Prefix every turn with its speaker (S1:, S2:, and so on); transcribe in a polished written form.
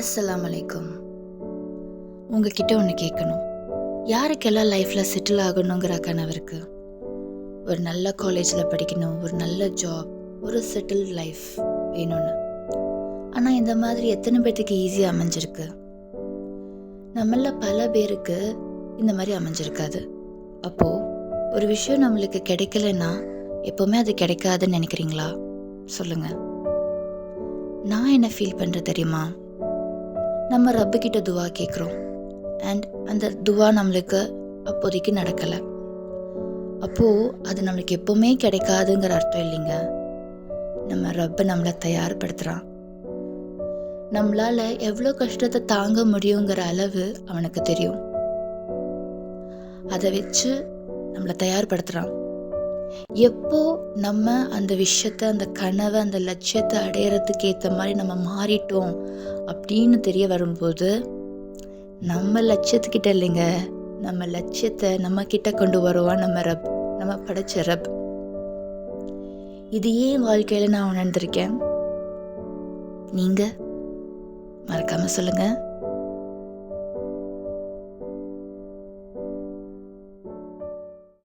S1: அஸ்ஸலாமு அலைக்கும். உங்ககிட்ட ஒன்று கேட்கணும். யாருக்கெல்லாம் லைஃப்பில் செட்டில் ஆகணுங்கிற கனவு இருக்குது? ஒரு நல்ல காலேஜில் படிக்கணும், ஒரு நல்ல ஜாப், ஒரு செட்டில் லைஃப் வேணும்னு. ஆனால் இந்த மாதிரி எத்தனை பேர்த்துக்கு ஈஸியாக அமைஞ்சிருக்கு? நம்மள பல பேருக்கு இந்த மாதிரி அமைஞ்சிருக்காது. அப்போது ஒரு விஷயம் நம்மளுக்கு கிடைக்கலன்னா எப்போவுமே அது கிடைக்காதுன்னு நினைக்கிறீங்களா? சொல்லுங்கள். நான் என்ன ஃபீல் பண்ணுறேன் தெரியுமா? நம்ம ரப்புக்கிட்ட துவா கேட்குறோம் அண்ட் அந்த துவா நம்மளுக்கு அப்போதைக்கு நடக்கலை. அப்போது அது நம்மளுக்கு எப்போவுமே கிடைக்காதுங்கிற அர்த்தம் இல்லைங்க. நம்ம ரப்பு நம்மளை தயார்படுத்துகிறான். நம்மளால் எவ்வளோ கஷ்டத்தை தாங்க முடியுங்கிற அளவு அவனுக்கு தெரியும். அதை வச்சு நம்மளை தயார்படுத்துகிறான். எப்போ நம்ம அந்த விஷயத்தை, அந்த கனவை, அந்த லட்சியத்தை அடையிறதுக்கு ஏற்ற மாதிரி நம்ம மாறிட்டோம் அப்படின்னு தெரிய வரும்போது, நம்ம லட்சியத்துக்கிட்ட இல்லைங்க, நம்ம லட்சியத்தை நம்ம கிட்ட கொண்டு வருவான் நம்ம ரப், நம்ம படைச்ச ரப். இது ஏன் வாழ்க்கையில் நான் உணர்ந்திருக்கேன்? நீங்கள் மறக்காமல் சொல்லுங்கள்.